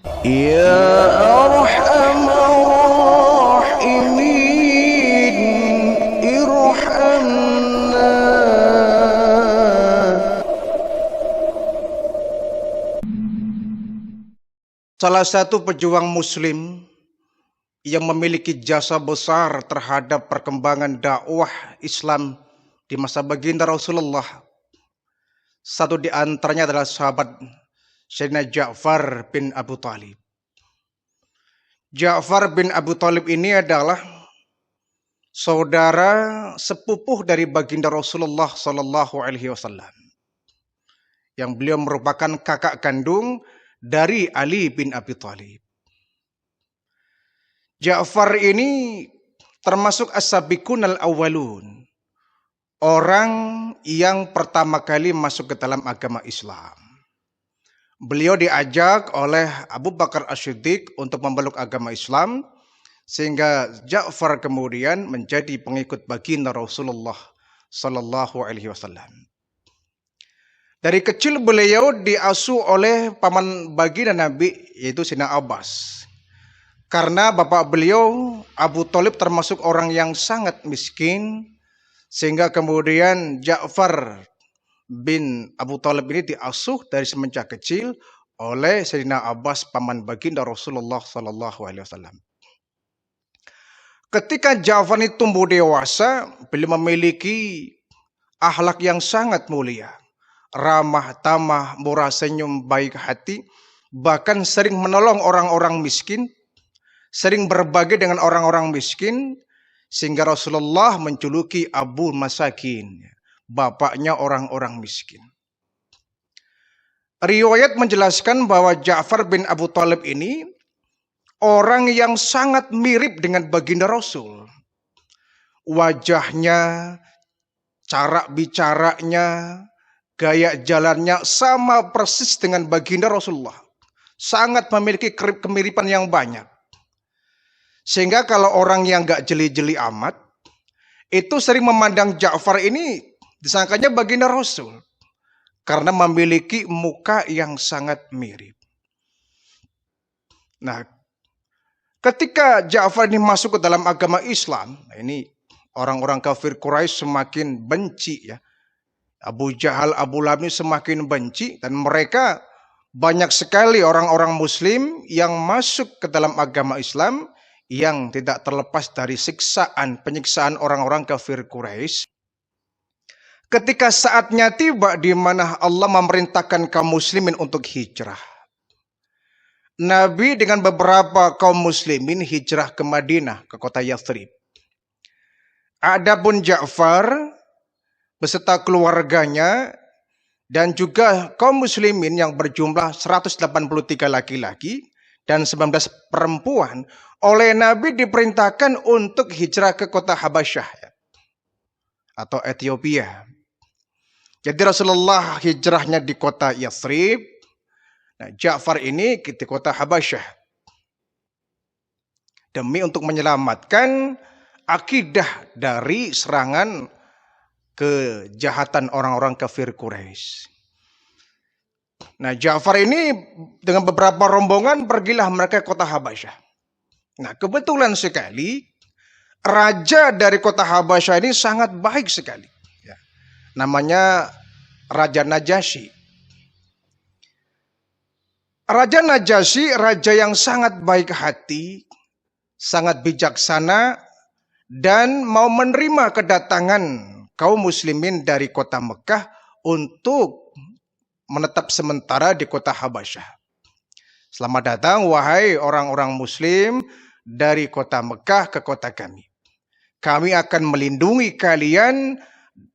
Ya Arhamar Rahimin, irhamna. Salah satu pejuang muslim yang memiliki jasa besar terhadap perkembangan dakwah Islam di masa baginda Rasulullah. Satu di antaranya adalah sahabat Sayyidina Ja'far bin Abu Talib. Ja'far bin Abu Talib ini adalah saudara sepupuh dari baginda Rasulullah Sallallahu Alaihi Wasallam, yang beliau merupakan kakak kandung dari Ali bin Abi Thalib. Ja'far ini termasuk as-sabiqun al-awwalun, orang yang pertama kali masuk ke dalam agama Islam. Beliau diajak oleh Abu Bakar As-Siddiq untuk memeluk agama Islam, sehingga Ja'far kemudian menjadi pengikut baginda Rasulullah Sallallahu Alaihi Wasallam. Dari kecil beliau diasuh oleh paman baginda Nabi, yaitu Sayyidina Abbas. Karena bapak beliau Abu Thalib termasuk orang yang sangat miskin, sehingga kemudian Ja'far bin Abu Thalib ini diasuh dari semenjak kecil oleh Sayyidina Abbas, paman baginda Rasulullah Sallallahu Alaihi Wasallam. Ketika Ja'far ini tumbuh dewasa, beliau memiliki akhlak yang sangat mulia, ramah tamah, murah senyum, baik hati, bahkan sering menolong orang-orang miskin, sering berbagi dengan orang-orang miskin, sehingga Rasulullah menjuluki Abu Masakin, bapaknya orang-orang miskin. Riwayat menjelaskan bahwa Ja'far bin Abu Thalib ini orang yang sangat mirip dengan baginda Rasul. Wajahnya, cara bicaranya, gaya jalannya sama persis dengan baginda Rasulullah. Sangat memiliki kemiripan yang banyak. Sehingga kalau orang yang gak jeli-jeli amat, itu sering memandang Ja'far ini disangkanya baginda Rasul, karena memiliki muka yang sangat mirip. Nah, ketika Ja'far ini masuk ke dalam agama Islam, ini orang-orang kafir Quraisy semakin benci ya. Abu Jahal, Abu Lahab ini semakin benci, dan mereka banyak sekali orang-orang muslim yang masuk ke dalam agama Islam yang tidak terlepas dari penyiksaan orang-orang kafir Quraisy. Ketika saatnya tiba di mana Allah memerintahkan kaum muslimin untuk hijrah, Nabi dengan beberapa kaum muslimin hijrah ke Madinah, ke kota Yathrib. Adapun Ja'far beserta keluarganya dan juga kaum muslimin yang berjumlah 183 laki-laki dan 19 perempuan, oleh Nabi diperintahkan untuk hijrah ke kota Habasyah atau Ethiopia. Jadi Rasulullah hijrahnya di kota Yathrib. Nah, Ja'far ini di kota Habasyah, demi untuk menyelamatkan akidah dari serangan kejahatan orang-orang kafir Quraisy. Nah, Ja'far ini dengan beberapa rombongan pergilah mereka ke kota Habasyah. Nah, kebetulan sekali raja dari kota Habasyah ini sangat baik sekali. Ya. Namanya Raja Najasyi. Raja Najasyi, raja yang sangat baik hati, sangat bijaksana, dan mau menerima kedatangan kaum muslimin dari kota Mekah untuk menetap sementara di kota Habasyah. Selamat datang wahai orang-orang muslim dari kota Mekah ke kota kami. Kami akan melindungi kalian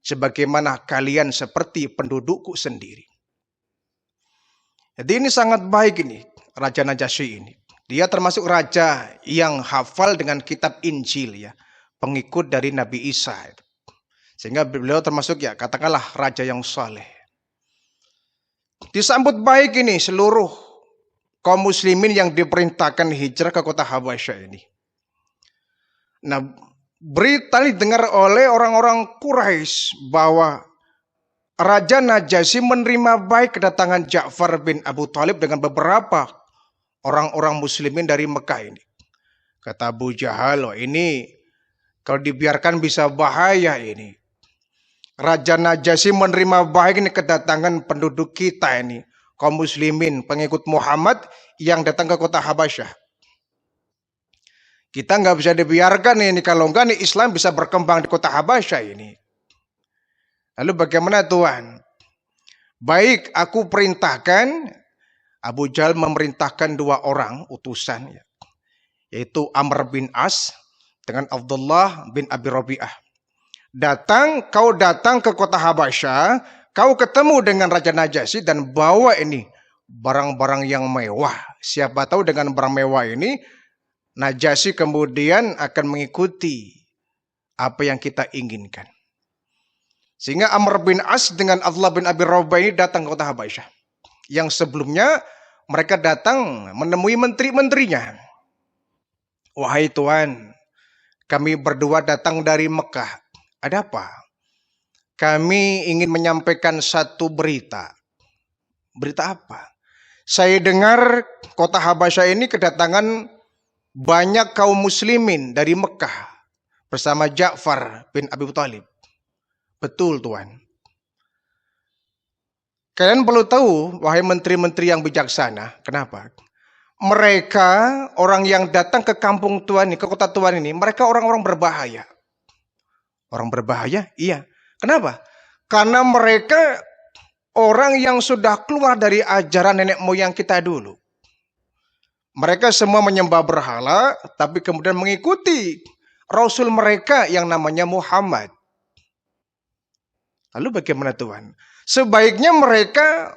sebagaimana kalian seperti pendudukku sendiri. Jadi ini sangat baik ini, Raja Najasyi ini. Dia termasuk raja yang hafal dengan kitab Injil ya, pengikut dari Nabi Isa. Sehingga beliau termasuk ya katakanlah raja yang saleh. Disambut baik ini seluruh kaum muslimin yang diperintahkan hijrah ke kota Habasyah ini. Nah, berita didengar oleh orang-orang Quraisy bahwa Raja Najasyi menerima baik kedatangan Ja'far bin Abu Thalib dengan beberapa orang-orang muslimin dari Mekah ini. Kata Abu Jahal, "Oh, ini kalau dibiarkan bisa bahaya ini. Raja Najasyi menerima baik ini kedatangan penduduk kita ini, kaum muslimin, pengikut Muhammad yang datang ke kota Habasyah. Kita nggak bisa dibiarkan ini, kalau enggak nih Islam bisa berkembang di kota Habasyah ini." Lalu bagaimana Tuhan? Baik, aku perintahkan. Abu Jahal memerintahkan 2 orang utusan, yaitu Amr bin As dengan Abdullah bin Abi Rabi'ah. Kau datang ke kota Habasyah, kau ketemu dengan Raja Najasyi dan bawa ini barang-barang yang mewah. Siapa tahu dengan barang mewah ini Najasyi kemudian akan mengikuti apa yang kita inginkan. Sehingga Amr bin As dengan Abdullah bin Abi Rabi'ah ini datang ke kota Habasyah. Yang sebelumnya mereka datang menemui menteri-menterinya. "Wahai Tuan, kami berdua datang dari Mekah. Ada apa?" "Kami ingin menyampaikan satu berita." "Berita apa?" "Saya dengar kota Habasyah ini kedatangan banyak kaum muslimin dari Mekah bersama Ja'far bin Abi Thalib." "Betul Tuan." "Kalian perlu tahu, wahai menteri-menteri yang bijaksana." "Kenapa?" "Mereka orang yang datang ke kampung Tuan ini, ke kota Tuan ini, mereka orang-orang berbahaya." "Orang berbahaya?" "Iya." "Kenapa?" "Karena mereka orang yang sudah keluar dari ajaran nenek moyang kita dulu. Mereka semua menyembah berhala, tapi kemudian mengikuti Rasul mereka yang namanya Muhammad." "Lalu bagaimana Tuhan?" "Sebaiknya mereka,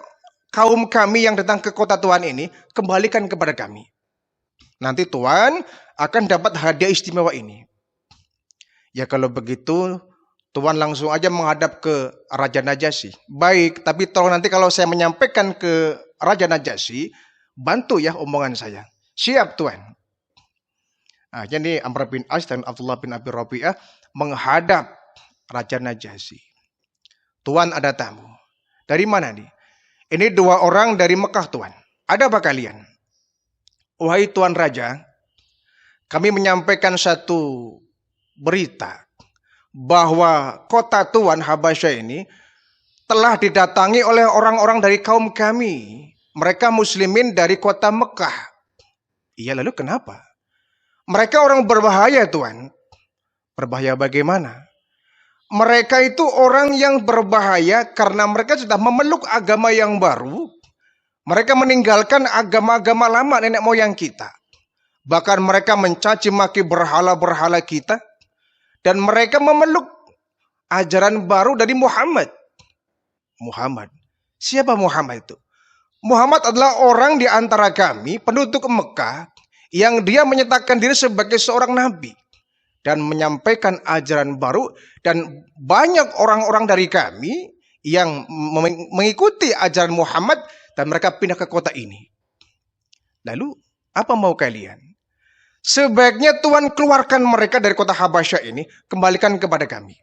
kaum kami yang datang ke kota Tuhan ini, kembalikan kepada kami. Nanti Tuhan akan dapat hadiah istimewa ini." "Ya kalau begitu, Tuhan langsung aja menghadap ke Raja Najasyi." "Baik, tapi tolong nanti kalau saya menyampaikan ke Raja Najasyi, bantu ya omongan saya." "Siap Tuan." Nah, jadi Amr bin As dan Abdullah bin Abi Rabi'ah menghadap Raja Najasyi. "Tuan, ada tamu." "Dari mana nih?" "Ini 2 orang dari Mekah Tuan." "Ada apa kalian?" "Wahai Tuan Raja, kami menyampaikan satu berita bahwa kota Tuan Habasyah ini telah didatangi oleh orang-orang dari kaum kami. Mereka muslimin dari kota Mekah." "Iya, lalu kenapa?" "Mereka orang berbahaya Tuan." "Berbahaya bagaimana?" "Mereka itu orang yang berbahaya karena mereka sudah memeluk agama yang baru. Mereka meninggalkan agama-agama lama nenek moyang kita. Bahkan mereka mencaci maki berhala-berhala kita. Dan mereka memeluk ajaran baru dari Muhammad." "Muhammad? Siapa Muhammad itu?" "Muhammad adalah orang di antara kami, penduduk Mekah, yang dia menyatakan diri sebagai seorang nabi dan menyampaikan ajaran baru, dan banyak orang-orang dari kami yang mengikuti ajaran Muhammad dan mereka pindah ke kota ini. Lalu apa mau kalian?" "Sebaiknya Tuhan keluarkan mereka dari kota Habasyah ini, kembalikan kepada kami."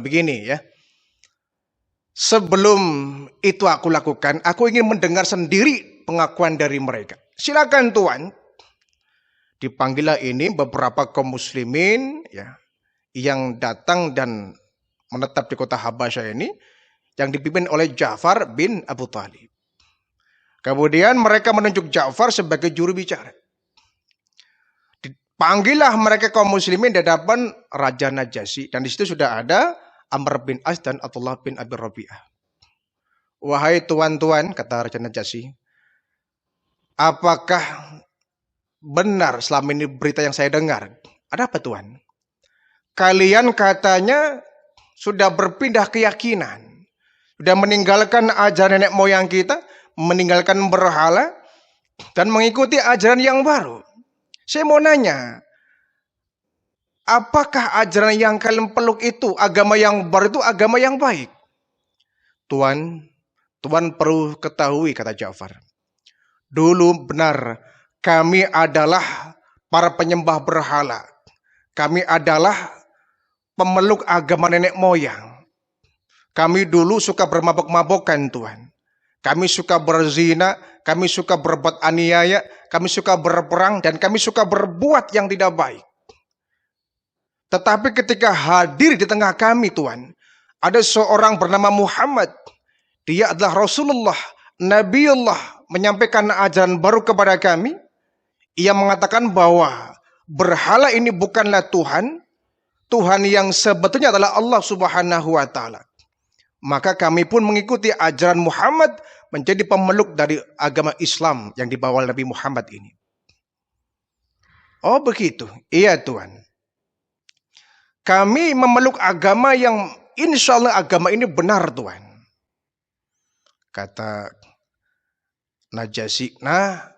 Begini ya, sebelum itu aku lakukan, aku ingin mendengar sendiri pengakuan dari mereka. "Silakan Tuan." Dipanggillah ini beberapa kaum muslimin ya, yang datang dan menetap di kota Habasyah ini, yang dipimpin oleh Ja'far bin Abu Thalib. Kemudian mereka menunjuk Ja'far sebagai juru bicara. Dipanggillah mereka kaum muslimin di hadapan Raja Najasyi, dan di situ sudah ada Amr bin As dan Abdullah bin Abi Rabi'ah. "Wahai tuan-tuan," kata Raja Najasyi, "apakah benar selama ini berita yang saya dengar?" "Ada apa Tuan?" "Kalian katanya sudah berpindah keyakinan, sudah meninggalkan ajaran nenek moyang kita, meninggalkan berhala, dan mengikuti ajaran yang baru. Saya mau nanya, apakah ajaran yang kalian peluk itu, agama yang baru itu agama yang baik?" "Tuan perlu ketahui," kata Ja'far, "dulu benar kami adalah para penyembah berhala. Kami adalah pemeluk agama nenek moyang. Kami dulu suka bermabok-mabokan Tuan. Kami suka berzina, kami suka berbuat aniaya, kami suka berperang, dan kami suka berbuat yang tidak baik. Tetapi ketika hadir di tengah kami Tuhan, ada seorang bernama Muhammad. Dia adalah Rasulullah, Nabiullah, menyampaikan ajaran baru kepada kami. Ia mengatakan bahwa berhala ini bukanlah Tuhan. Tuhan yang sebetulnya adalah Allah Subhanahu wa Ta'ala. Maka kami pun mengikuti ajaran Muhammad, menjadi pemeluk dari agama Islam yang dibawa Nabi Muhammad ini. Oh begitu, iya Tuhan. Kami memeluk agama yang insya Allah agama ini benar Tuhan. Kata Najasyi, nah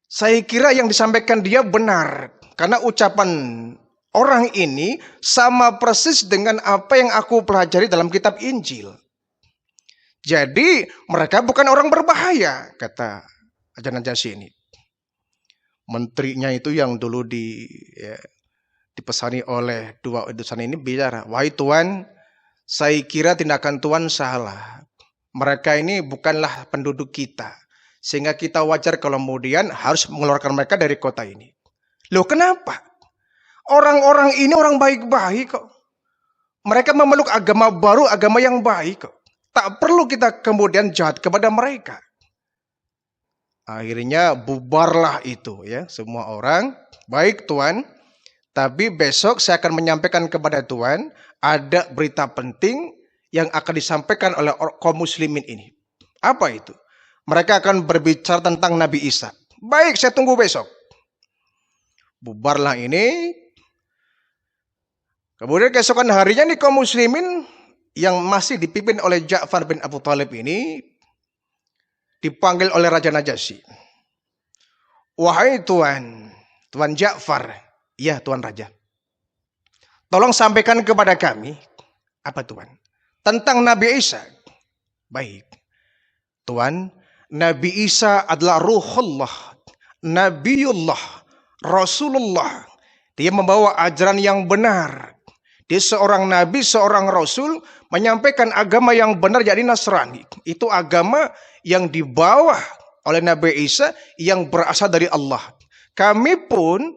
saya kira yang disampaikan dia benar. Karena ucapan orang ini sama persis dengan apa yang aku pelajari dalam kitab Injil. Jadi mereka bukan orang berbahaya, kata Aja Najasyi ini. Menterinya itu yang dulu dipesani oleh dua utusan ini bicara, wahai Tuan, saya kira tindakan Tuan salah. Mereka ini bukanlah penduduk kita, sehingga kita wajar kalau kemudian harus mengeluarkan mereka dari kota ini. Loh kenapa? Orang-orang ini orang baik-baik kok. Mereka memeluk agama baru, agama yang baik kok. Tak perlu kita kemudian jahat kepada mereka. Akhirnya bubarlah itu ya. Semua orang, baik Tuan, tapi besok saya akan menyampaikan kepada Tuan, ada berita penting yang akan disampaikan oleh kaum muslimin ini. Apa itu? Mereka akan berbicara tentang Nabi Isa. Baik, saya tunggu besok. Bubarlah ini. Kemudian keesokan harinya nih kaum muslimin yang masih dipimpin oleh Ja'far bin Abu Thalib ini dipanggil oleh Raja Najasyi. Wahai Tuan Ja'far, ya Tuan Raja. Tolong sampaikan kepada kami, apa Tuan? Tentang Nabi Isa. Baik. Tuan, Nabi Isa adalah Ruhullah, Nabiullah, Rasulullah. Dia membawa ajaran yang benar. Dia seorang nabi, seorang rasul, menyampaikan agama yang benar, yakni Nasrani. Itu agama yang dibawa oleh Nabi Isa yang berasal dari Allah. Kami pun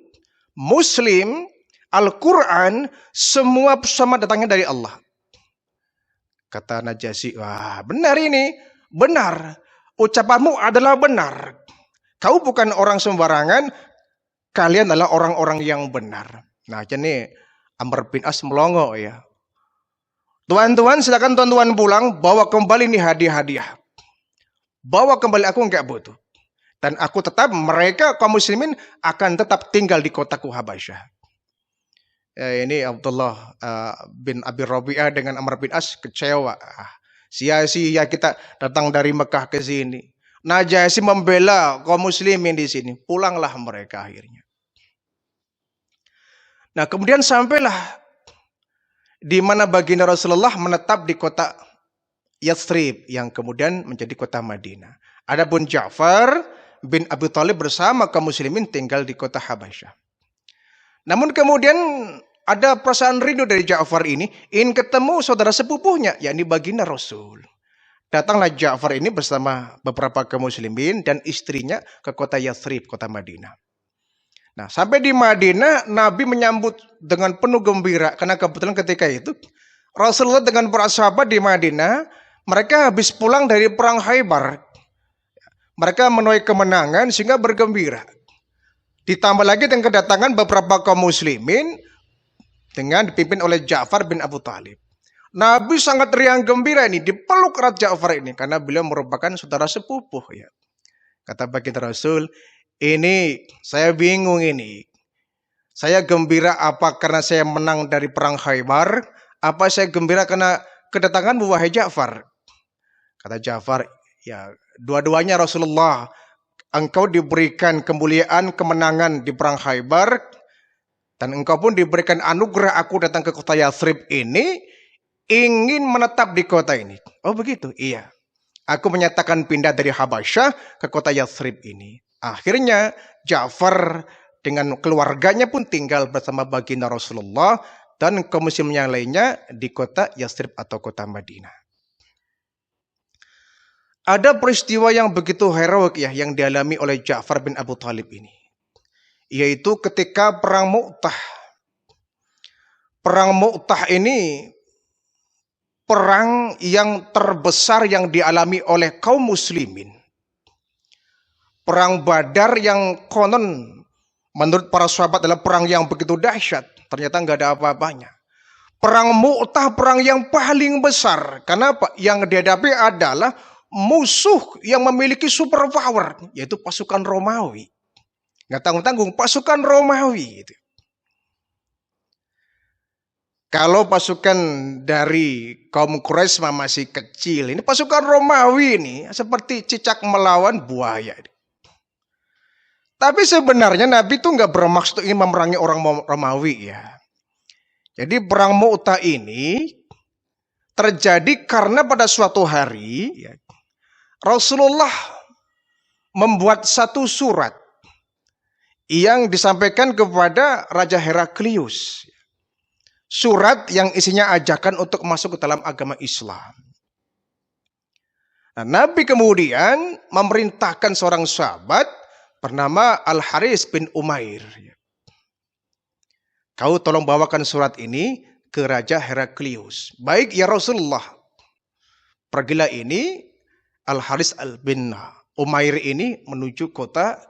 Muslim, Al-Quran, semua sama datangnya dari Allah. Kata Najasyi, wah benar ini, benar. Ucapanmu adalah benar. Kau bukan orang sembarangan, kalian adalah orang-orang yang benar. Nah jadi Amr bin As melongo ya. Tuan-tuan silakan tuan-tuan pulang, bawa kembali nih hadiah-hadiah. Bawa kembali, aku enggak butuh. Dan aku tetap, mereka kaum muslimin akan tetap tinggal di kotaku Habasyah. Ya, ini Abdullah bin Abi Rabi'ah dengan Amr bin As kecewa. Sia-sia kita datang dari Mekah ke sini. Najasyi membela kaum muslimin di sini. Pulanglah mereka akhirnya. Nah kemudian sampailah di mana baginda Rasulullah menetap di kota Yathrib yang kemudian menjadi kota Madinah. Adapun Ja'far bin Abi Thalib bersama kaum muslimin tinggal di kota Habasyah. Namun kemudian ada perasaan rindu dari Ja'far ini ingin ketemu saudara sepupunya, yakni baginda Rasul. Datanglah Ja'far ini bersama beberapa kaum muslimin dan istrinya ke kota Yathrib, kota Madinah. Nah, sampai di Madinah, Nabi menyambut dengan penuh gembira. Karena kebetulan ketika itu, Rasulullah dengan para sahabat di Madinah, mereka habis pulang dari perang Khaybar. Mereka menuai kemenangan sehingga bergembira. Ditambah lagi dengan kedatangan beberapa kaum muslimin dengan dipimpin oleh Ja'far bin Abu Thalib. Nabi sangat riang gembira ini, dipeluk erat Ja'far ini. Karena beliau merupakan saudara sepupuh. Ya. Kata baginda Rasul, ini saya bingung ini. Saya gembira apa karena saya menang dari perang Khaybar? Apa saya gembira karena kedatangan wahai Ja'far? Kata Ja'far, ya dua-duanya Rasulullah. Engkau diberikan kemuliaan, kemenangan di perang Khaybar. Dan engkau pun diberikan anugerah aku datang ke kota Yathrib ini. Ingin menetap di kota ini. Oh begitu? Iya. Aku menyatakan pindah dari Habasyah ke kota Yathrib ini. Akhirnya Ja'far dengan keluarganya pun tinggal bersama baginda Rasulullah dan kaum muslim yang lainnya di kota Yathrib atau kota Madinah. Ada peristiwa yang begitu heroik ya yang dialami oleh Ja'far bin Abu Thalib ini. Yaitu ketika perang Mu'tah. Perang Mu'tah ini perang yang terbesar yang dialami oleh kaum muslimin. Perang Badar yang konon menurut para sahabat adalah perang yang begitu dahsyat. Ternyata nggak ada apa-apanya. Perang Mu'tah perang yang paling besar. Kenapa? Yang dihadapi adalah musuh yang memiliki super power, yaitu pasukan Romawi. Nggak tanggung-tanggung, pasukan Romawi. Kalau pasukan dari kaum Quraisy masih kecil, ini pasukan Romawi ini seperti cicak melawan buaya. Tapi sebenarnya Nabi itu nggak bermaksud ingin memerangi orang Romawi ya. Jadi perang Mu'tah ini terjadi karena pada suatu hari ya, Rasulullah membuat satu surat yang disampaikan kepada Raja Heraklius. Surat yang isinya ajakan untuk masuk ke dalam agama Islam. Nah, Nabi kemudian memerintahkan seorang sahabat bernama Al-Haris bin Umair. Kau tolong bawakan surat ini ke Raja Heraklius. Baik ya Rasulullah. Pergilah ini Al-Haris bin Umair ini menuju kota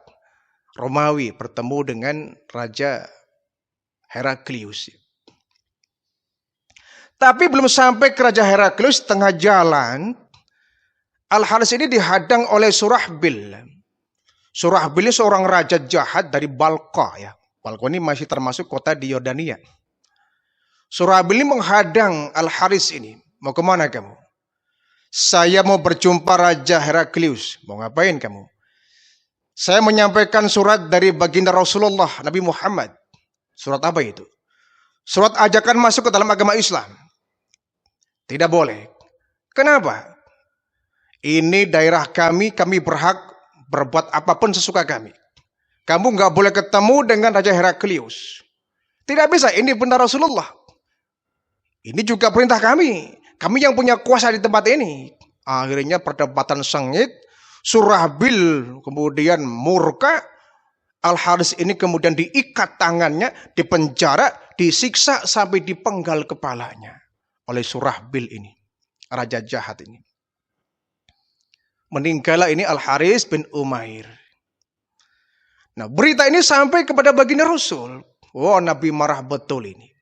Romawi bertemu dengan Raja Heraklius. Tapi belum sampai ke Raja Heraklius, tengah jalan Al-Haris ini dihadang oleh Surahbil. Surahbil ini seorang raja jahat dari Balqa ya. Balqa ini masih termasuk kota di Yordania. Surahbil ini menghadang Al-Haris ini. Mau kemana kamu? Saya mau berjumpa Raja Heraklius. Mau ngapain kamu? Saya menyampaikan surat dari baginda Rasulullah Nabi Muhammad. Surat apa itu? Surat ajakan masuk ke dalam agama Islam. Tidak boleh. Kenapa? Ini daerah kami berhak berbuat apapun sesuka kami. Kamu nggak boleh ketemu dengan Raja Heraklius. Tidak bisa, ini benar Rasulullah. Ini juga perintah kami. Kami yang punya kuasa di tempat ini. Akhirnya perdebatan sengit. Surahbil kemudian murka. Al-Haris ini kemudian diikat tangannya, dipenjara, disiksa sampai dipenggal kepalanya oleh Surahbil ini, raja jahat ini. Meninggallah ini Al-Haris bin Umair. Nah, berita ini sampai kepada baginda Rasul. Oh, Nabi marah betul ini.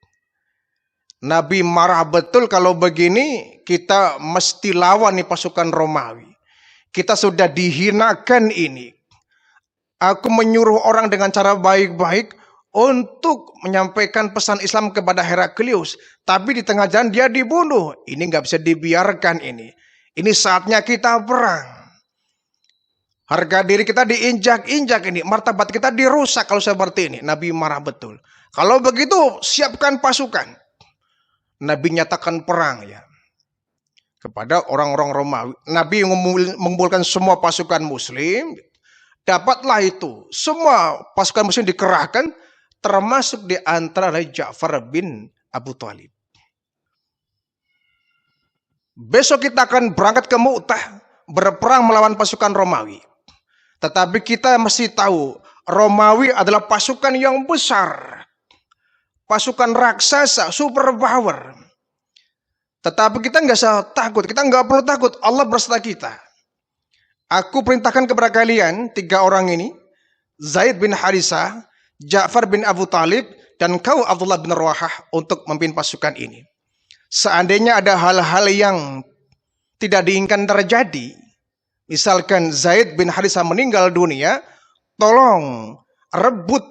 Nabi marah betul kalau begini kita mesti lawan nih pasukan Romawi. Kita sudah dihinakan ini. Aku menyuruh orang dengan cara baik-baik untuk menyampaikan pesan Islam kepada Heraklius. Tapi di tengah jalan dia dibunuh. Ini nggak bisa dibiarkan ini. Ini saatnya kita perang. Harga diri kita diinjak-injak ini. Martabat kita dirusak kalau seperti ini. Nabi marah betul. Kalau begitu siapkan pasukan. Nabi nyatakan perang ya. Kepada orang-orang Romawi. Nabi mengumpulkan semua pasukan muslim. Dapatlah itu. Semua pasukan muslim dikerahkan. Termasuk di antara Ja'far bin Abu Thalib. Besok kita akan berangkat ke Mu'tah. Berperang melawan pasukan Romawi. Tetapi kita mesti tahu. Romawi adalah pasukan yang besar. Pasukan raksasa, super power. Tetapi kita nggak usah takut. Kita nggak perlu takut. Allah berserta kita. Aku perintahkan kepada kalian 3 orang ini. Zaid bin Harisah, Ja'far bin Abu Thalib, dan kau Abdullah bin Rawahah untuk memimpin pasukan ini. Seandainya ada hal-hal yang tidak diinginkan terjadi. Misalkan Zaid bin Harisah meninggal dunia. Tolong rebut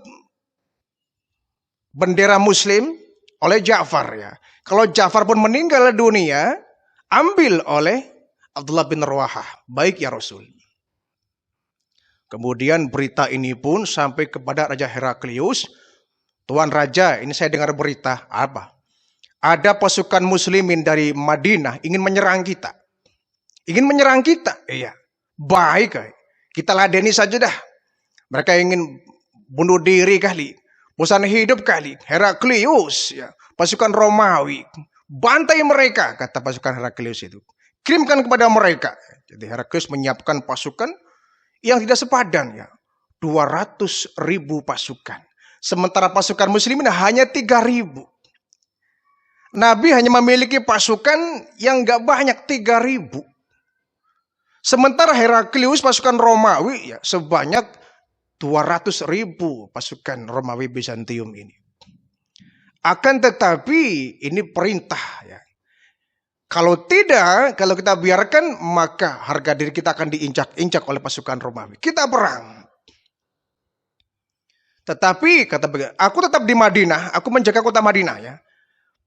bendera muslim oleh Ja'far ya. Kalau Ja'far pun meninggal dunia, ambil oleh Abdullah bin Rawahah. Baik ya Rasul. Kemudian berita ini pun sampai kepada Raja Heraklius. Tuan Raja, ini saya dengar berita. Apa? Ada pasukan muslimin dari Madinah ingin menyerang kita. Ingin menyerang kita? Iya. Baik. Kita ladeni saja dah. Mereka ingin bunuh diri kali. Bosan hidup kali. Heraklius. Ya. Pasukan Romawi. Bantai mereka, kata pasukan Heraklius itu. kirimkan kepada mereka. Jadi Heraklius menyiapkan pasukan yang tidak sepadan ya. 200.000 pasukan. Sementara pasukan muslimin hanya 3.000. Nabi hanya memiliki pasukan yang gak banyak, 3.000. Sementara Heraklius pasukan Romawi ya sebanyak 200.000 pasukan Romawi Bizantium ini. Akan tetapi ini perintah ya. Kalau tidak, kalau kita biarkan, maka harga diri kita akan diinjak-injak oleh pasukan Romawi. Kita perang. Tetapi, kata beliau, aku tetap di Madinah, aku menjaga kota Madinah ya.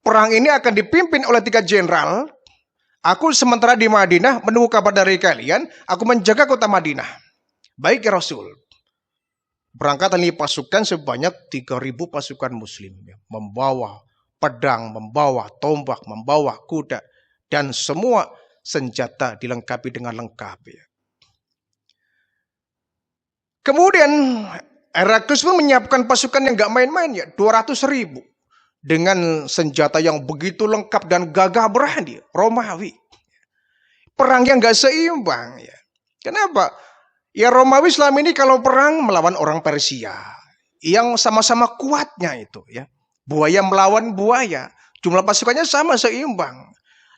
Perang ini akan dipimpin oleh 3 jenderal. Aku sementara di Madinah menunggu kabar dari kalian, aku menjaga kota Madinah. Baik ya Rasul. Berangkat ini pasukan sebanyak 3.000 pasukan muslim. Ya. Membawa pedang, membawa tombak, membawa kuda. Dan semua senjata dilengkapi dengan lengkap. Ya. Kemudian Heraklius pun menyiapkan pasukan yang gak main-main ya. 200.000. Dengan senjata yang begitu lengkap dan gagah berani. Romawi. Perang yang gak seimbang. Ya. Kenapa? Ya Romawi selama ini kalau perang melawan orang Persia. Yang sama-sama kuatnya itu. Ya. Buaya melawan buaya. Jumlah pasukannya sama seimbang.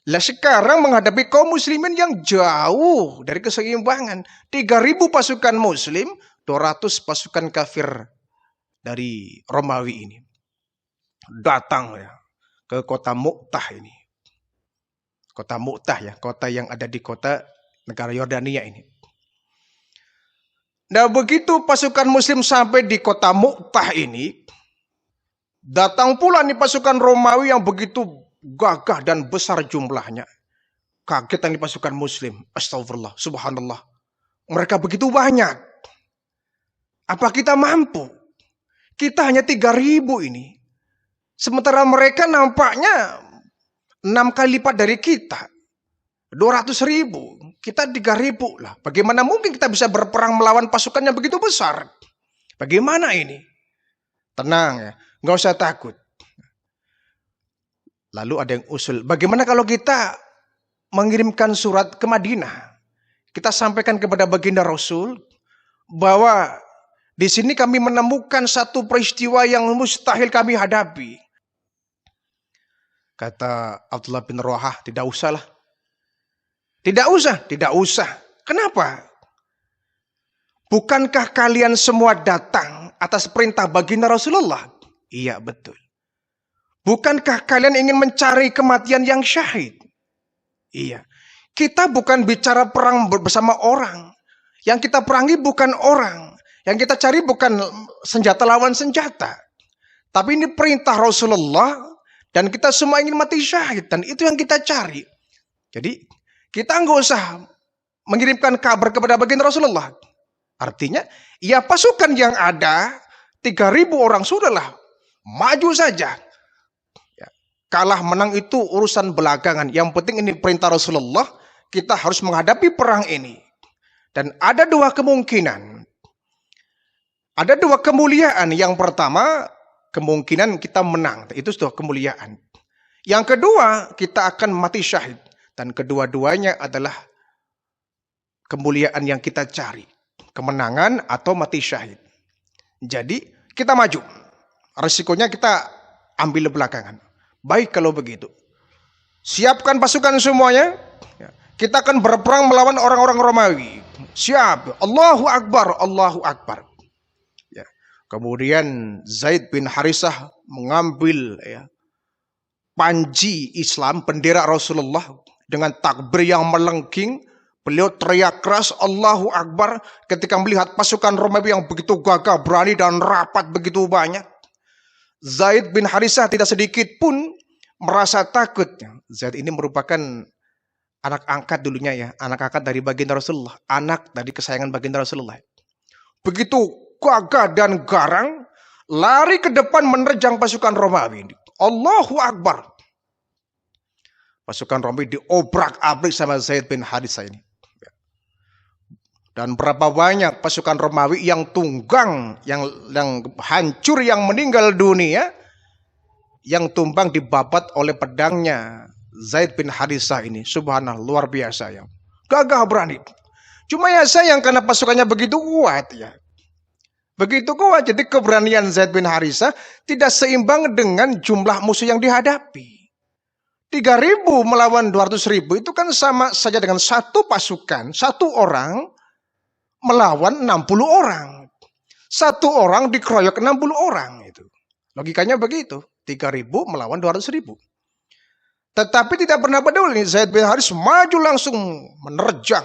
Lah sekarang menghadapi kaum muslimin yang jauh dari keseimbangan. 3.000 pasukan muslim, 200 pasukan kafir dari Romawi ini. Datang ya ke kota Mu'tah ini. Kota Mu'tah ya, kota yang ada di kota negara Yordania ini. Nah begitu pasukan muslim sampai di kota Mu'tah ini, datang pula nih pasukan Romawi yang begitu gagah dan besar jumlahnya. Kaget nih pasukan muslim. Astagfirullah, subhanallah. Mereka begitu banyak. Apa kita mampu? Kita hanya 3.000 ini. Sementara mereka nampaknya 6 kali lipat dari kita. 200.000. Kita 3.000 lah. Bagaimana mungkin kita bisa berperang melawan pasukan yang begitu besar? Bagaimana ini? Tenang ya. Nggak usah takut. Lalu ada yang usul. Bagaimana kalau kita mengirimkan surat ke Madinah? Kita sampaikan kepada baginda Rasul. Bahwa di sini kami menemukan satu peristiwa yang mustahil kami hadapi. Kata Abdullah bin Rawahah, tidak usah lah. Tidak usah. Kenapa? Bukankah kalian semua datang atas perintah baginda Rasulullah? Iya, betul. Bukankah kalian ingin mencari kematian yang syahid? Iya. Kita bukan bicara perang bersama orang. Yang kita perangi bukan orang. Yang kita cari bukan senjata lawan senjata. Tapi ini perintah Rasulullah. Dan kita semua ingin mati syahid. Dan itu yang kita cari. Jadi kita nggak usah mengirimkan kabar kepada baginda Rasulullah. Artinya, ya pasukan yang ada 3.000 orang sudahlah. Maju saja. Ya, kalah menang itu urusan belakangan. Yang penting ini perintah Rasulullah. Kita harus menghadapi perang ini. Dan ada 2 kemungkinan. Ada 2 kemuliaan. Yang pertama, kemungkinan kita menang. Itu sudah kemuliaan. Yang kedua, kita akan mati syahid. Dan kedua-duanya adalah kemuliaan yang kita cari. Kemenangan atau mati syahid. Jadi kita maju. Resikonya kita ambil belakangan. Baik kalau begitu. Siapkan pasukan semuanya. Kita akan berperang melawan orang-orang Romawi. Siap. Allahu Akbar. Allahu Akbar. Ya. Kemudian Zaid bin Harisah mengambil panji Islam, bendera Rasulullah. Dengan takbir yang melengking. Beliau teriak keras Allahu Akbar ketika melihat pasukan Romawi yang begitu gagah, berani dan rapat begitu banyak. Zaid bin Harisah tidak sedikit pun merasa takut. Zaid ini merupakan anak angkat dulunya ya. Anak angkat dari baginda Rasulullah. Anak dari kesayangan baginda Rasulullah. Begitu gagah dan garang. Lari ke depan menerjang pasukan Romawi. Allahu Akbar. Pasukan Romawi diobrak-abrik sama Zaid bin Harisah ini. Dan berapa banyak pasukan Romawi yang tunggang, yang hancur, yang meninggal dunia, yang tumbang dibabat oleh pedangnya Zaid bin Harisah ini, subhanallah, luar biasa ya. Gagah berani. Cuma ya sayang karena pasukannya begitu kuat ya. Begitu kuat, jadi keberanian Zaid bin Harisah tidak seimbang dengan jumlah musuh yang dihadapi. 3.000 melawan 200.000 itu kan sama saja dengan satu pasukan, satu orang melawan 60 orang. Satu orang dikeroyok 60 orang itu. Logikanya begitu. 3.000 melawan 200.000. Tetapi tidak pernah peduli. Zaid bin Haris maju langsung menerjang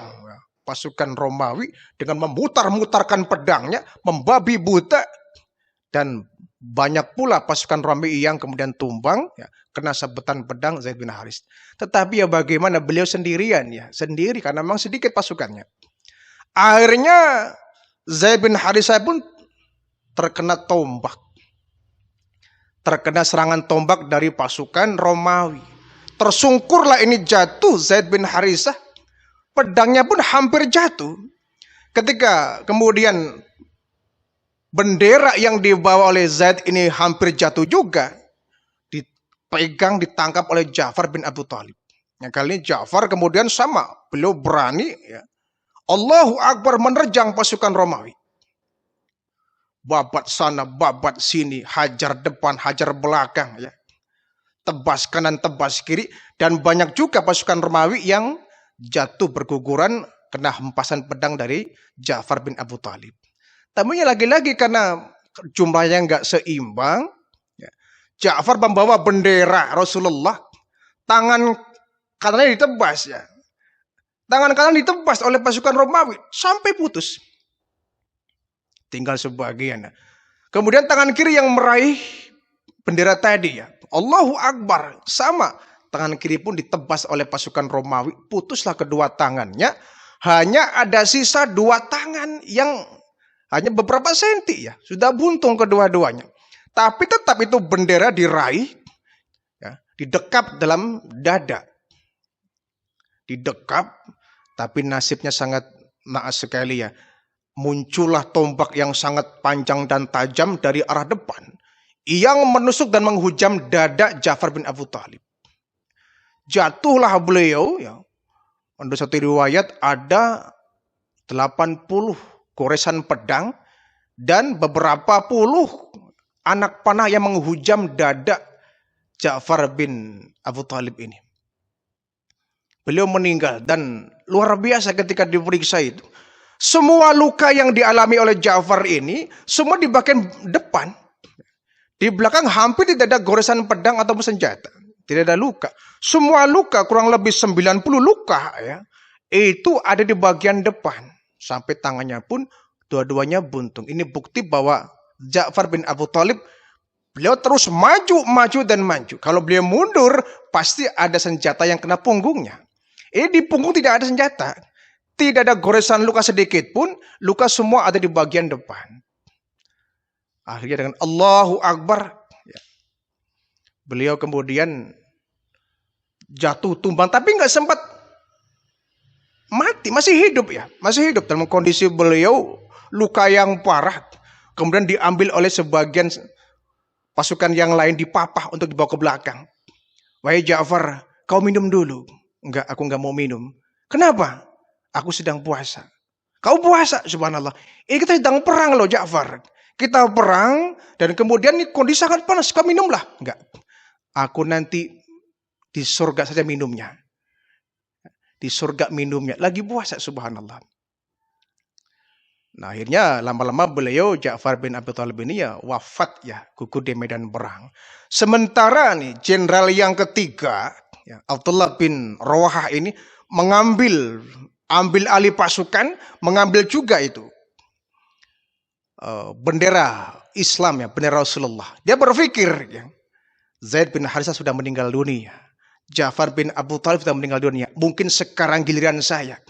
pasukan Romawi dengan memutar-mutarkan pedangnya, membabi buta, dan banyak pula pasukan Romawi yang kemudian tumbang, ya, kena sabetan pedang Zaid bin Haris. Tetapi ya bagaimana, beliau sendirian ya, sendiri karena memang sedikit pasukannya. Akhirnya Zaid bin Harisah pun terkena tombak. Terkena serangan tombak dari pasukan Romawi. Tersungkurlah ini jatuh Zaid bin Harisah. Pedangnya pun hampir jatuh. Ketika kemudian bendera yang dibawa oleh Zaid ini hampir jatuh juga. Dipegang, ditangkap oleh Ja'far bin Abu Thalib. Yang kali ini Ja'far kemudian sama. Beliau berani ya. Allahu Akbar menerjang pasukan Romawi. Babat sana, babat sini, hajar depan, hajar belakang, ya. Tebas kanan, tebas kiri, dan banyak juga pasukan Romawi yang jatuh berguguran kena hempasan pedang dari Ja'far bin Abu Thalib. Tapi lagi-lagi karena jumlahnya nggak seimbang, ya, Ja'far membawa bendera Rasulullah, tangan kanannya ditebas, ya. Tangan kanan ditebas oleh pasukan Romawi sampai putus. Tinggal sebagian. Kemudian tangan kiri yang meraih bendera tadi ya. Allahu Akbar. Sama. Tangan kiri pun ditebas oleh pasukan Romawi. Putuslah kedua tangannya. Hanya ada sisa 2 tangan yang hanya beberapa senti ya. Sudah buntung kedua-duanya. Tapi tetap itu bendera diraih. Ya, didekap dalam dada. Didekap. Tapi nasibnya sangat naas sekali ya. Muncullah tombak yang sangat panjang dan tajam dari arah depan yang menusuk dan menghujam dada Ja'far bin Abu Thalib. Jatuhlah beliau ya. Menurut satu riwayat ada 80 goresan pedang dan beberapa puluh anak panah yang menghujam dada Ja'far bin Abu Thalib ini. Beliau meninggal dan luar biasa ketika diperiksa itu. Semua luka yang dialami oleh Ja'far ini semua di bagian depan. Di belakang hampir tidak ada goresan pedang atau senjata. Tidak ada luka. Semua luka kurang lebih 90 luka ya. Itu ada di bagian depan. Sampai tangannya pun dua-duanya buntung. Ini bukti bahwa Ja'far bin Abu Thalib beliau terus maju, maju dan maju. Kalau beliau mundur pasti ada senjata yang kena punggungnya. Ini di punggung tidak ada senjata. Tidak ada goresan luka sedikit pun, luka semua ada di bagian depan. Akhirnya dengan Allahu Akbar, ya, beliau kemudian jatuh tumbang, tapi nggak sempat mati, masih hidup ya, masih hidup dalam kondisi beliau luka yang parah. Kemudian diambil oleh sebagian pasukan yang lain dipapah untuk dibawa ke belakang. Wahai Ja'far, kau minum dulu. Enggak, aku nggak mau minum. Kenapa? Aku sedang puasa. Kau puasa, subhanallah. Ini kita sedang perang loh Ja'far. Kita perang dan kemudian ini kondisi sangat panas. Kau minumlah. Enggak. Aku nanti di surga saja minumnya. Di surga minumnya. Lagi puasa, subhanallah. Nah akhirnya lama-lama beliau Ja'far bin Abi Thalib ini ya wafat ya. Gugur di medan perang. Sementara nih jenderal yang ketiga ya, Abdullah bin Rawahah ini ambil alih pasukan, mengambil juga itu bendera Islam ya, bendera Rasulullah. Dia berpikir ya, Zaid bin Harisah sudah meninggal dunia, Ja'far bin Abu Thalib sudah meninggal dunia. Mungkin sekarang giliran saya.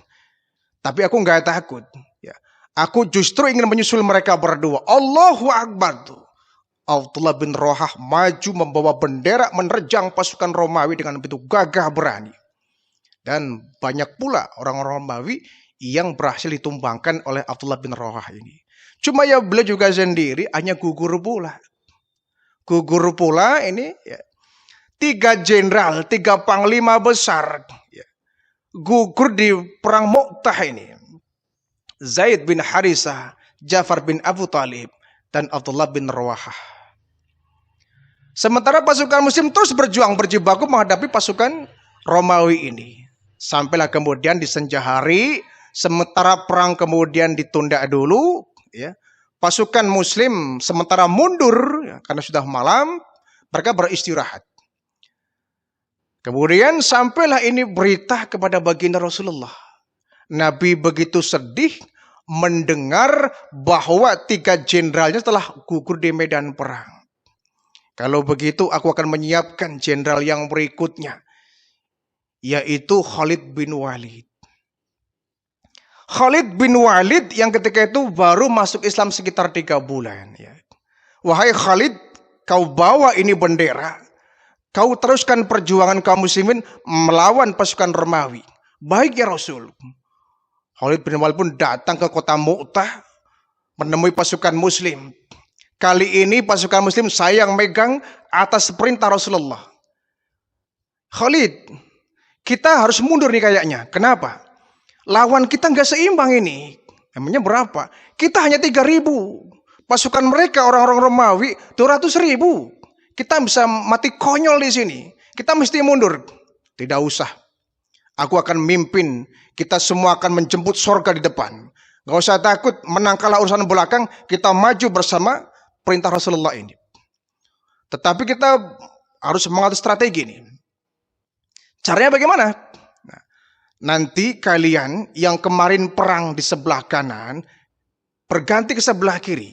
Tapi aku nggak takut. Ya, aku justru ingin menyusul mereka berdua. Allahu Akbar tuh. Abdullah bin Rawahah maju membawa bendera menerjang pasukan Romawi dengan begitu gagah berani. Dan banyak pula orang-orang Romawi yang berhasil ditumbangkan oleh Abdullah bin Rawahah ini. Cuma ya beliau juga sendiri hanya gugur pula. Gugur pula ini ya. 3 jenderal, 3 panglima besar gugur di perang Mu'tah ini. Zaid bin Harisah, Ja'far bin Abu Talib, dan Abdullah bin Rawahah. Sementara pasukan muslim terus berjuang berjibaku menghadapi pasukan Romawi ini. Sampailah kemudian di senja hari, sementara perang kemudian ditunda dulu, ya. Pasukan muslim sementara mundur ya, karena sudah malam, mereka beristirahat. Kemudian sampailah ini berita kepada baginda Rasulullah. Nabi begitu sedih mendengar bahwa 3 jenderalnya telah gugur di medan perang. Kalau begitu aku akan menyiapkan jenderal yang berikutnya, yaitu Khalid bin Walid. Khalid bin Walid yang ketika itu baru masuk Islam sekitar 3 bulan. Ya. Wahai Khalid, kau bawa ini bendera. Kau teruskan perjuangan kaum muslimin melawan pasukan Romawi. Baik ya Rasul. Khalid bin Walid pun datang ke kota Mu'tah menemui pasukan muslim. Kali ini pasukan muslim saya yang megang atas perintah Rasulullah. Khalid, kita harus mundur nih kayaknya. Kenapa? Lawan kita nggak seimbang ini. Emangnya berapa? Kita hanya 3.000. Pasukan mereka orang-orang Romawi 200.000. Kita bisa mati konyol di sini. Kita mesti mundur. Tidak usah. Aku akan mimpin. Kita semua akan menjemput sorga di depan. Gak usah takut. Menang kalah urusan belakang. Kita maju bersama perintah Rasulullah ini. Tetapi kita harus mengatur strategi ini. Caranya bagaimana? Nah, nanti kalian yang kemarin perang di sebelah kanan berganti ke sebelah kiri.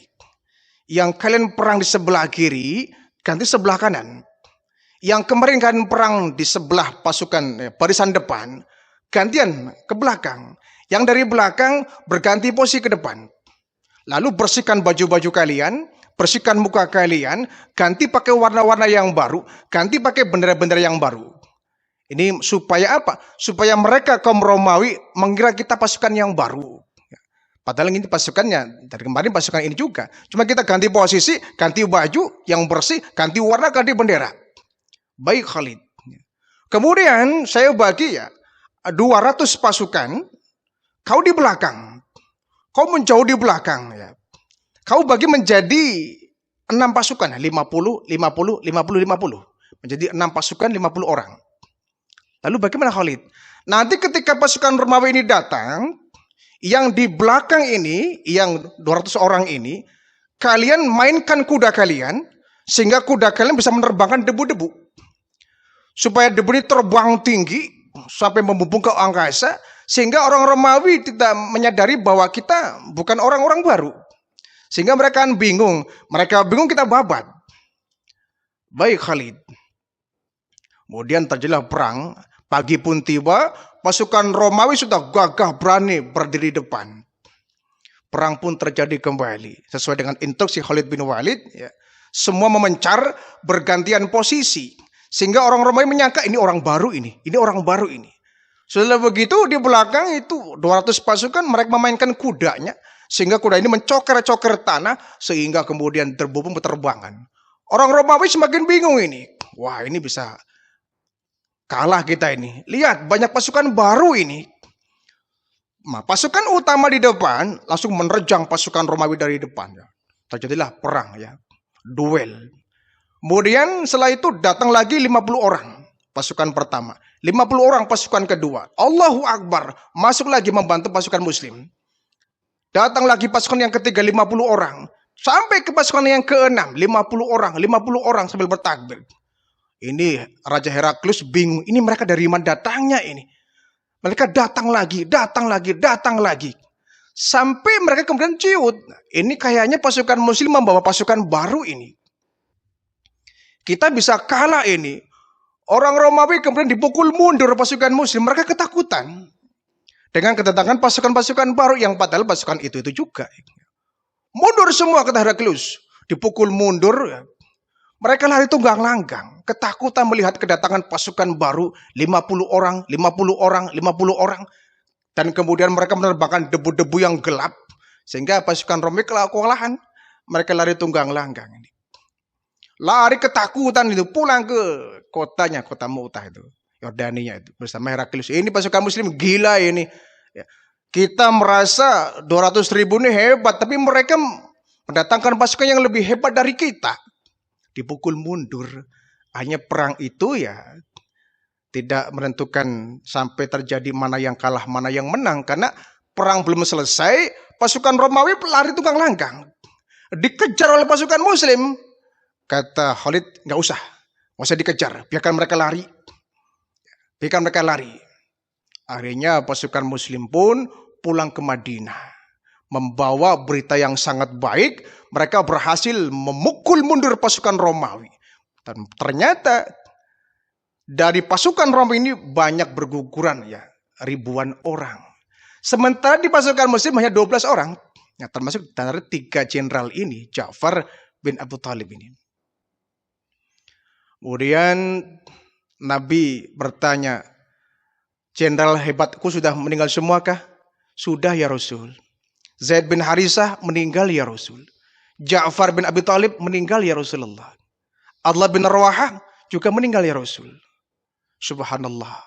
Yang kalian perang di sebelah kiri ganti sebelah kanan. Yang kemarin kalian perang di sebelah pasukan barisan depan, gantian ke belakang. Yang dari belakang berganti posisi ke depan. Lalu bersihkan baju-baju kalian, bersihkan muka kalian, ganti pakai warna-warna yang baru, ganti pakai bendera-bendera yang baru. Ini supaya apa? Supaya mereka kaum Romawi mengira kita pasukan yang baru. Padahal ini pasukannya, dari kemarin pasukan ini juga. Cuma kita ganti posisi, ganti baju yang bersih, ganti warna, ganti bendera. Baik Khalid. Kemudian saya bagi 200 pasukan, kau di belakang. Kau menjauh di belakang. Ya. Kau bagi menjadi 6 pasukan, 50, 50, 50, 50. Menjadi 6 pasukan, 50 orang. Lalu bagaimana Khalid? Nanti ketika pasukan Romawi ini datang, yang di belakang ini, yang 200 orang ini, kalian mainkan kuda kalian, sehingga kuda kalian bisa menerbangkan debu-debu. Supaya debu ini terbang tinggi, sampai membumbung ke angkasa, sehingga orang Romawi tidak menyadari bahwa kita bukan orang-orang baru. Sehingga mereka bingung. Mereka bingung, kita babat. Baik Khalid. Kemudian terjadilah perang. Pagi pun tiba, pasukan Romawi sudah gagah berani berdiri depan. Perang pun terjadi kembali. Sesuai dengan instruksi Khalid bin Walid, ya, semua memencar bergantian posisi. Sehingga orang Romawi menyangka ini orang baru ini orang baru ini. Setelah begitu di belakang itu 200 pasukan mereka memainkan kudanya. Sehingga kuda ini mencoker-coker tanah sehingga kemudian terbubung penerbangan. Orang Romawi semakin bingung ini. Wah ini bisa kalah kita ini. Lihat banyak pasukan baru ini. Nah, pasukan utama di depan langsung menerjang pasukan Romawi dari depan. Terjadilah perang ya. Duel. Kemudian setelah itu datang lagi 50 orang pasukan pertama. 50 orang pasukan kedua. Allahu Akbar. Masuk lagi membantu pasukan muslim. Datang lagi pasukan yang ketiga 50 orang. Sampai ke pasukan yang ke-6 50 orang sambil bertakbir. Ini Raja Heraklius bingung. Ini mereka dari mana datangnya ini? Mereka datang lagi. Sampai mereka kemudian ciut. Ini kayaknya pasukan muslim membawa pasukan baru ini. Kita bisa kalah ini. Orang Romawi kemudian dipukul mundur pasukan muslim. Mereka ketakutan. Dengan kedatangan pasukan-pasukan baru yang padahal pasukan itu juga. Mundur semua kata Heraklius. Dipukul mundur. Mereka lari tunggang langgang. Ketakutan melihat kedatangan pasukan baru. 50 orang. Dan kemudian mereka menerbangkan debu-debu yang gelap. Sehingga pasukan Romawi kewalahan. Mereka lari tunggang langgang ini. Lari ketakutan itu, pulang ke kotanya, kota Mu'tah itu, Yordania itu, bersama Heraklius. Ini pasukan muslim gila ini. Ya. Kita merasa 200.000 ini hebat, tapi mereka mendatangkan pasukan yang lebih hebat dari kita. Dipukul mundur. Hanya perang itu ya tidak menentukan sampai terjadi mana yang kalah, mana yang menang. Karena perang belum selesai, pasukan Romawi lari tunggang langgang. Dikejar oleh pasukan muslim. Kata Khalid, nggak usah dikejar, biarkan mereka lari. Akhirnya pasukan muslim pun pulang ke Madinah. Membawa berita yang sangat baik, mereka berhasil memukul mundur pasukan Romawi. Dan ternyata dari pasukan Romawi ini banyak berguguran ya, ribuan orang. Sementara di pasukan muslim hanya 12 orang. Ya, termasuk dari 3 jenderal ini, Ja'far bin Abu Thalib ini. Kemudian Nabi bertanya, jenderal hebatku sudah meninggal semuakah? Sudah ya Rasul. Zaid bin Harisah meninggal ya Rasul. Ja'far bin Abi Thalib meninggal ya Rasulullah. Abdullah bin Rawahah juga meninggal ya Rasul. Subhanallah.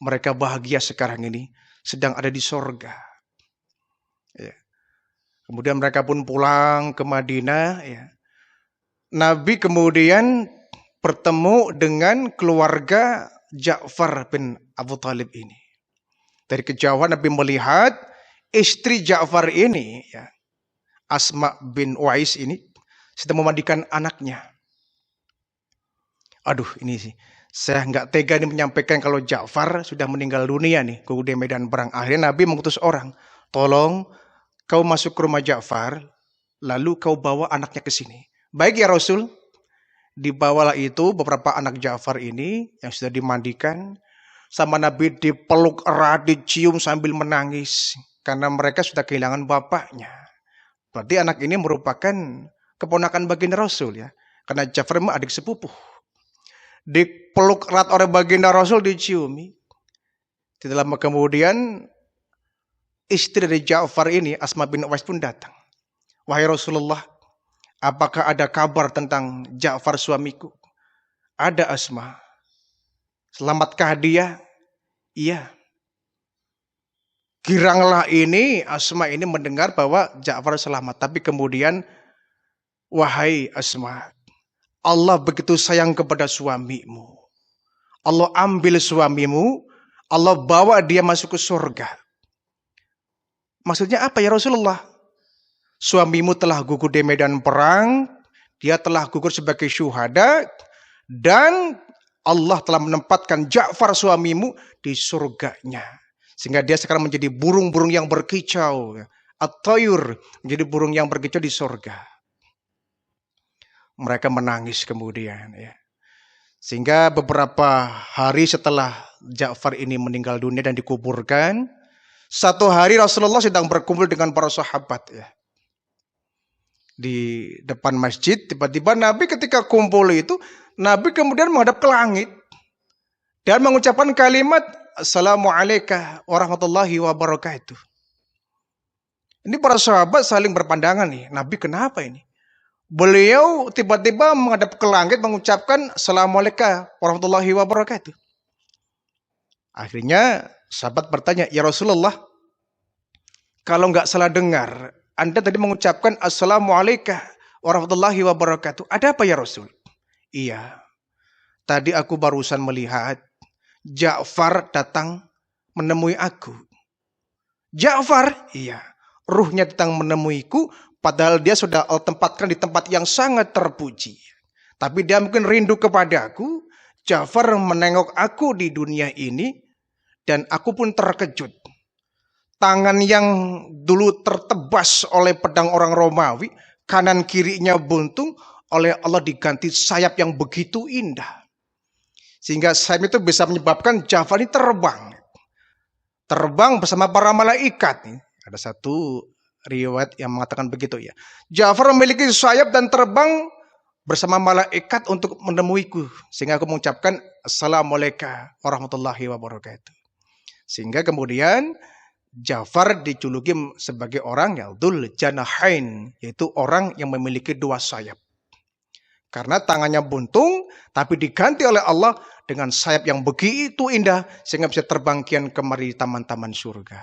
Mereka bahagia sekarang ini, sedang ada di sorga. Ya. Kemudian mereka pun pulang ke Madinah. Ya. Nabi kemudian bertemu dengan keluarga Ja'far bin Abu Thalib ini. Dari kejauhan Nabi melihat istri Ja'far ini, ya, Asma bin Uwais ini, sedang memandikan anaknya. Aduh, ini sih, saya nggak tega nih menyampaikan kalau Ja'far sudah meninggal dunia nih, di medan perang. Akhirnya Nabi mengutus orang, tolong kau masuk ke rumah Ja'far, lalu kau bawa anaknya ke sini. Baik ya Rasul. Dibawalah itu beberapa anak Ja'far ini yang sudah dimandikan. Sama Nabi dipeluk erat, dicium sambil menangis. Karena mereka sudah kehilangan bapaknya. Berarti anak ini merupakan keponakan baginda Rasul ya. Karena Ja'far memang adik sepupu. Dipeluk erat oleh baginda Rasul, diciumi. Tidak lama kemudian istri dari Ja'far ini, Asma bin Uwais pun datang. Wahai Rasulullah, apakah ada kabar tentang Ja'far suamiku? Ada Asma. Selamatkah dia? Iya. Giranglah ini, Asma ini mendengar bahwa Ja'far selamat. Tapi kemudian, wahai Asma, Allah begitu sayang kepada suamimu. Allah ambil suamimu, Allah bawa dia masuk ke surga. Maksudnya apa ya Rasulullah? Suamimu telah gugur di medan perang, dia telah gugur sebagai syuhada, dan Allah telah menempatkan Ja'far suamimu di surganya. Sehingga dia sekarang menjadi burung-burung yang berkicau. At-tayur, menjadi burung yang berkicau di surga. Mereka menangis kemudian. Ya. Sehingga beberapa hari setelah Ja'far ini meninggal dunia dan dikuburkan, satu hari Rasulullah sedang berkumpul dengan para sahabat. Ya. Di depan masjid, tiba-tiba Nabi ketika kumpul itu, Nabi kemudian menghadap ke langit dan mengucapkan kalimat Assalamualaikum warahmatullahi wabarakatuh. Ini para sahabat saling berpandangan nih, Nabi kenapa ini? Beliau tiba-tiba menghadap ke langit mengucapkan Assalamualaikum warahmatullahi wabarakatuh. Akhirnya sahabat bertanya, ya Rasulullah, kalau nggak salah dengar, Anda tadi mengucapkan Assalamualaikum warahmatullahi wabarakatuh. Ada apa ya Rasul? Iya, tadi aku barusan melihat Ja'far datang menemui aku. Ja'far? Iya, ruhnya datang menemuiku, padahal dia sudah tempatkan di tempat yang sangat terpuji. Tapi dia mungkin rindu kepadaku. Ja'far menengok aku di dunia ini, dan aku pun terkejut. Tangan yang dulu tertebas oleh pedang orang Romawi, kanan kirinya buntung, oleh Allah diganti sayap yang begitu indah. Sehingga sayap itu bisa menyebabkan Ja'far ini terbang. Terbang bersama para malaikat. Ada satu riwayat yang mengatakan begitu ya. Ja'far memiliki sayap dan terbang bersama malaikat untuk menemuiku. Sehingga aku mengucapkan Assalamualaikum warahmatullahi wabarakatuh. Sehingga kemudian Ja'far dijuluki sebagai orang yang Dzul Janahain, yaitu orang yang memiliki dua sayap. Karena tangannya buntung, tapi diganti oleh Allah dengan sayap yang begitu indah, sehingga bisa terbang kian kemari di taman-taman surga.